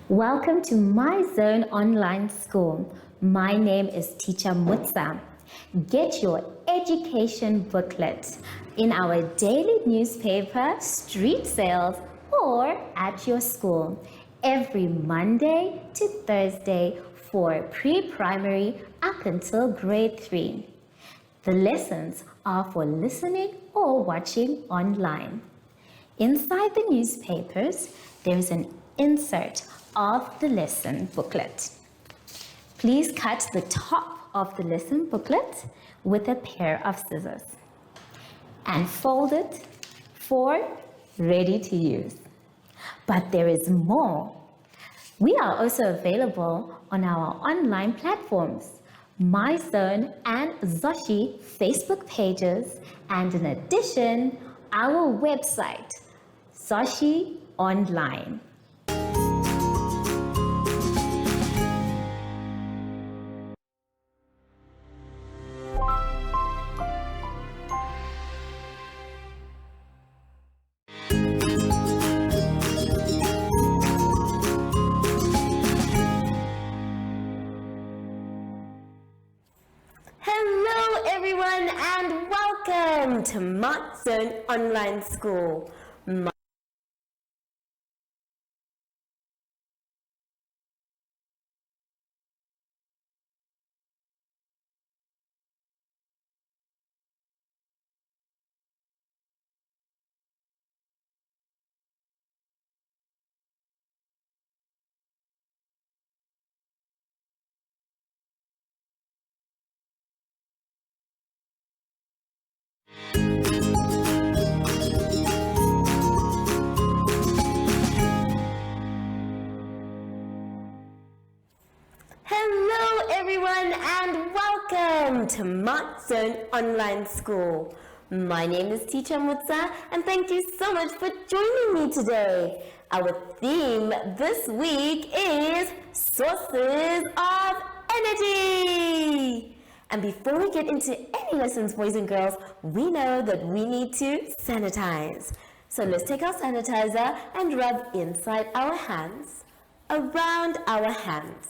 Welcome to My Zone Online School. My name is Teacher Mutsa. Get your education booklet in our daily newspaper, street sales, or at your school every Monday to Thursday for pre-primary up until grade 3. The lessons are for listening or watching online. Inside the newspapers, there is an insert of the lesson booklet. Please cut the top of the lesson booklet with a pair of scissors and fold it for ready to use. But there is more. We are also available on our online platforms, MyZone and Zoshi Facebook pages, and in addition, our website, Zoshi Online. Hello everyone and welcome to MyZone Online School. Hello everyone and welcome to MyZone Online School. My name is Teacher Mutsa and thank you so much for joining me today. Our theme this week is Sources of Energy. And before we get into any lessons, boys and girls, we know that we need to sanitize. So let's take our sanitizer and rub inside our hands, around our hands,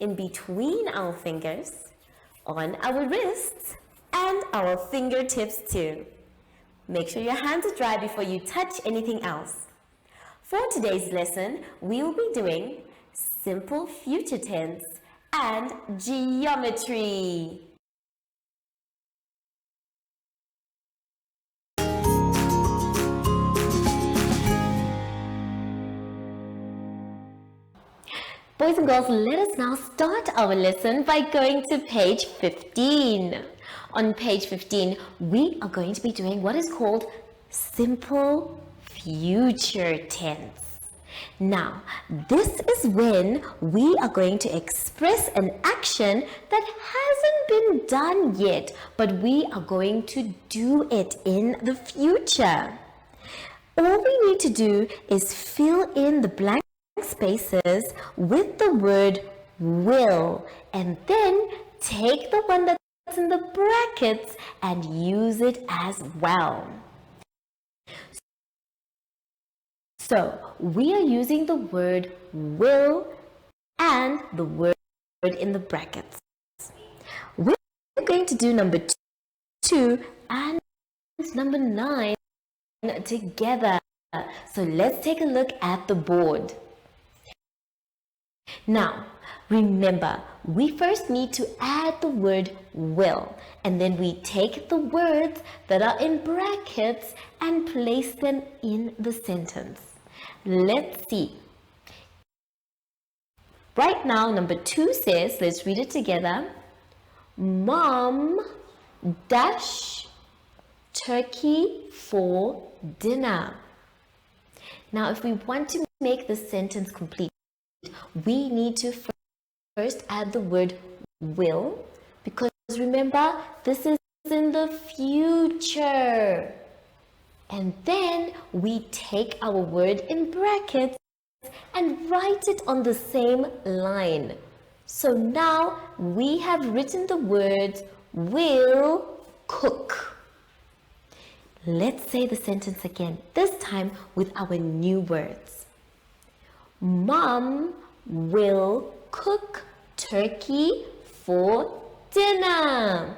in between our fingers, on our wrists, and our fingertips too. Make sure your hands are dry before you touch anything else. For today's lesson, we will be doing simple future tense and geometry. Boys and girls, let us now start our lesson by going to page 15. On page 15, we are going to be doing what is called simple future tense. Now, this is when we are going to express an action that hasn't been done yet, but we are going to do it in the future. All we need to do is fill in the blank spaces with the word will, and then take the one that's in the brackets and use it as well. So we are using the word will and the word in the brackets. We're going to do number 2 and number 9 together. So let's take a look at the board. Now, remember, we first need to add the word will, and then we take the words that are in brackets and place them in the sentence. Let's see. Right now, number 2 says, let's read it together. Mom dash turkey for dinner. Now, if we want to make the sentence complete, we need to first add the word will, because remember, this is in the future. And then we take our word in brackets and write it on the same line. So now we have written the words will cook. Let's say the sentence again, this time with our new words. Mom will cook turkey for dinner.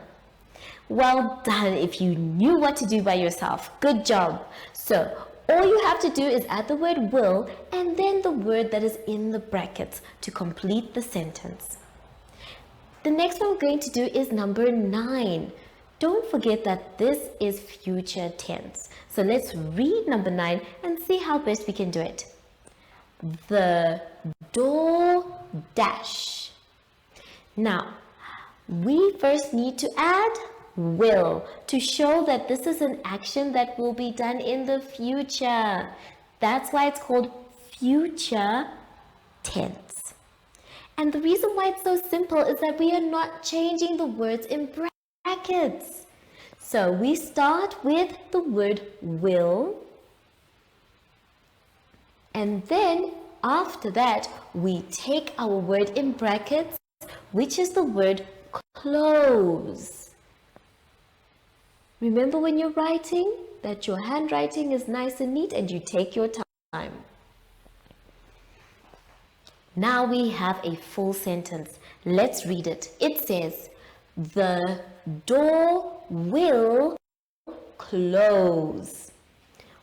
Well done if you knew what to do by yourself. Good job. So all you have to do is add the word will and then the word that is in the brackets to complete the sentence. The next one we're going to do is number 9. Don't forget that this is future tense. So let's read number 9 and see how best we can do it. The door dash. Now, we first need to add will to show that this is an action that will be done in the future. That's why it's called future tense. And the reason why it's so simple is that we are not changing the words in brackets. So we start with the word will, and then after that we take our word in brackets, which is the word close. Remember when you're writing that your handwriting is nice and neat and you take your time. Now we have a full sentence. Let's read it. It says, the door will close.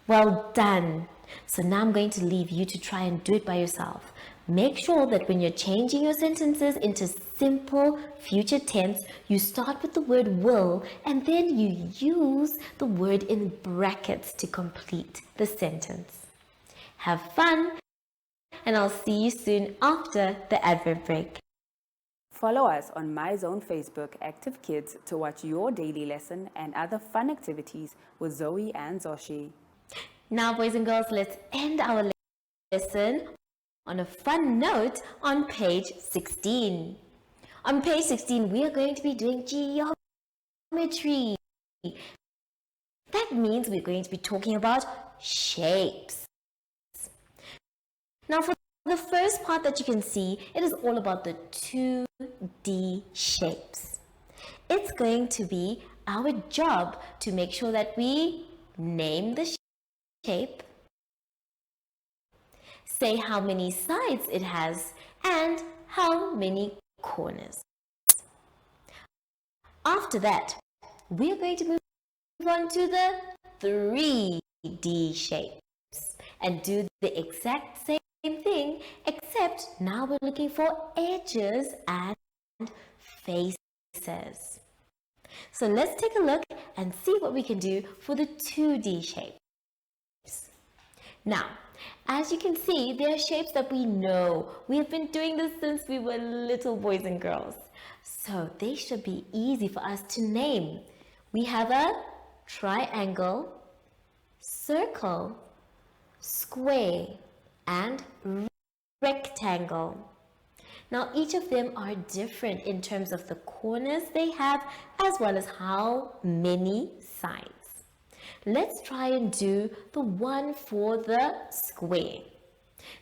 Well done. So now I'm going to leave you to try and do it by yourself. Make sure that when you're changing your sentences into simple future tense, you start with the word will and then you use the word in brackets to complete the sentence. Have fun, and I'll see you soon after the advert break. Follow us on MyZone Facebook Active Kids to watch your daily lesson and other fun activities with Zoe and Zoshi. Now, boys and girls, let's end our lesson on a fun note on page 16. On page 16, we are going to be doing geometry. That means we're going to be talking about shapes. Now, for the first part that you can see, it is all about the 2D shapes. It's going to be our job to make sure that we name the shape, say how many sides it has, and how many corners. After that, we're going to move on to the 3D shapes and do the exact same thing, except now we're looking for edges and faces. So let's take a look and see what we can do for the 2D shapes. Now, as you can see, there are shapes that we know. We have been doing this since we were little boys and girls. So they should be easy for us to name. We have a triangle, circle, square, and rectangle. Now, each of them are different in terms of the corners they have as well as how many sides. Let's try and do the one for the square.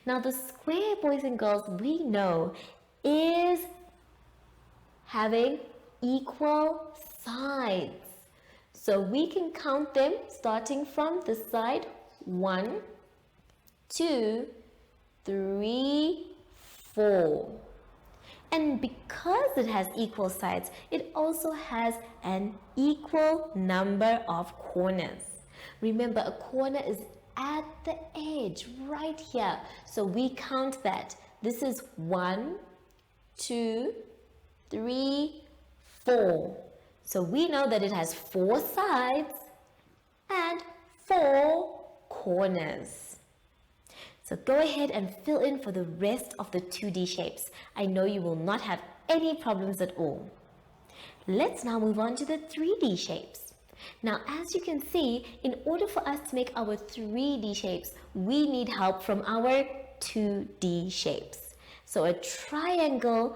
Now, the square, boys and girls, we know is having equal sides. So we can count them starting from the side 1, 2, 3, 4. And because it has equal sides, it also has an equal number of corners. Remember, a corner is at the edge right here. So we count that. This is 1, 2, 3, 4. So we know that it has 4 sides and 4 corners. So go ahead and fill in for the rest of the 2D shapes. I know you will not have any problems at all. Let's now move on to the 3D shapes. Now, as you can see, in order for us to make our 3D shapes, we need help from our 2D shapes. So a triangle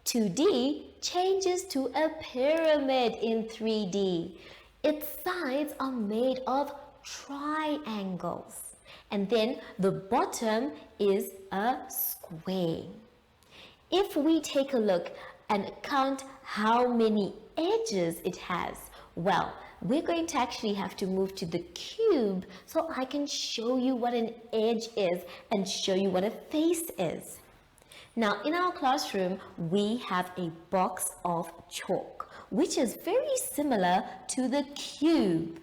2D changes to a pyramid in 3D. Its sides are made of triangles. And then the bottom is a square. If we take a look and count how many edges it has, well, we're going to actually have to move to the cube so I can show you what an edge is and show you what a face is. Now, in our classroom, we have a box of chalk, which is very similar to the cube.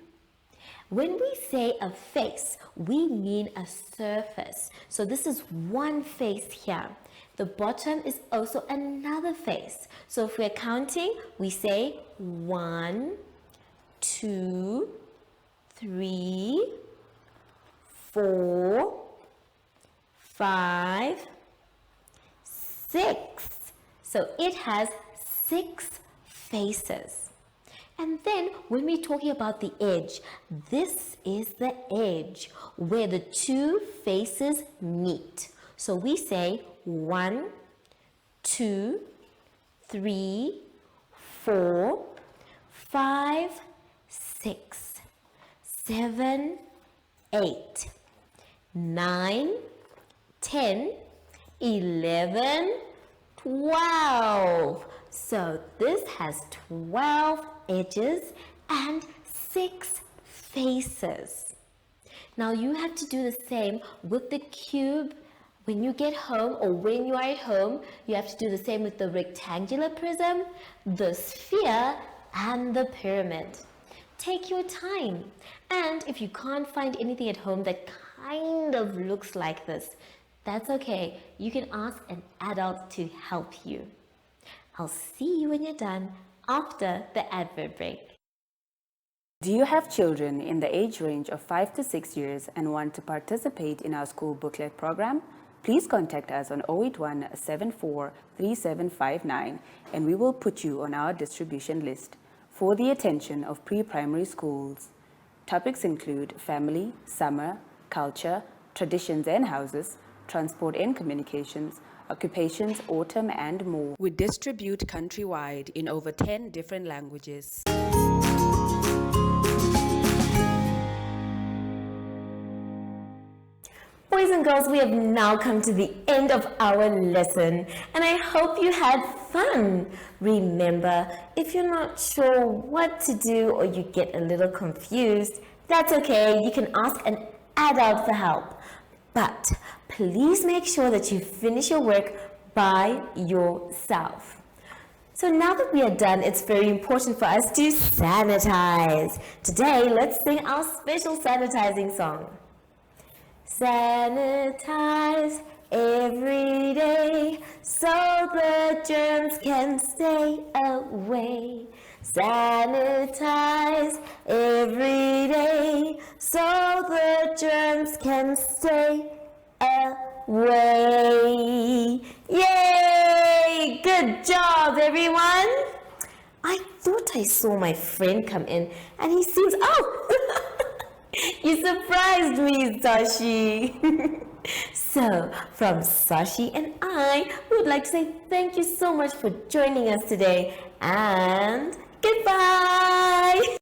When we say a face, we mean a surface. So this is one face here. The bottom is also another face. So if we're counting, we say 1, 2, 3, 4, 5, 6. So it has 6 faces. And then when we're talking about the edge, this is the edge where the two faces meet. So we say 1, 2, 3, 4, 5, 6, 7, 8, 9, 10, 11, 12. So this has 12 edges and 6 faces. Now you have to do the same with the cube. When you get home or when you are at home, you have to do the same with the rectangular prism, the sphere, and the pyramid. Take your time. And if you can't find anything at home that kind of looks like this, that's okay. You can ask an adult to help you. I'll see you when you're done after the advert break. Do you have children in the age range of 5 to 6 years and want to participate in our school booklet program? Please contact us on 081 74 3759 and we will put you on our distribution list for the attention of pre-primary schools. Topics include family, summer, culture, traditions and houses, transport and communications, occupations, autumn, and more. We distribute countrywide in over 10 different languages. Boys and girls, we have now come to the end of our lesson, and I hope you had fun. Remember, if you're not sure what to do or you get a little confused, that's okay. You can ask an adult for help. But please make sure that you finish your work by yourself. So now that we are done, it's very important for us to sanitize. Today, let's sing our special sanitizing song. Sanitize every day so the germs can stay away. Sanitize every day so the germs can stay away. Yay! Good job, everyone. I thought I saw my friend come in and he seems, oh! You surprised me, Sashi. So, from Sashi and I would like to say thank you so much for joining us today and goodbye.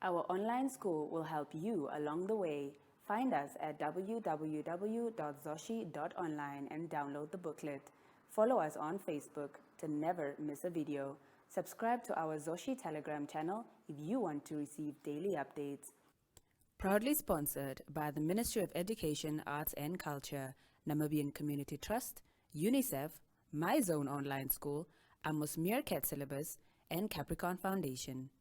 Our online school will help you along the way. Find us at www.zoshi.online and download the booklet. Follow us on Facebook to never miss a video. Subscribe to our Zoshi Telegram channel if you want to receive daily updates. Proudly sponsored by the Ministry of Education, Arts and Culture, Namibian Community Trust, UNICEF, My Zone Online School, Amos Meerkat Syllabus, and Capricorn Foundation.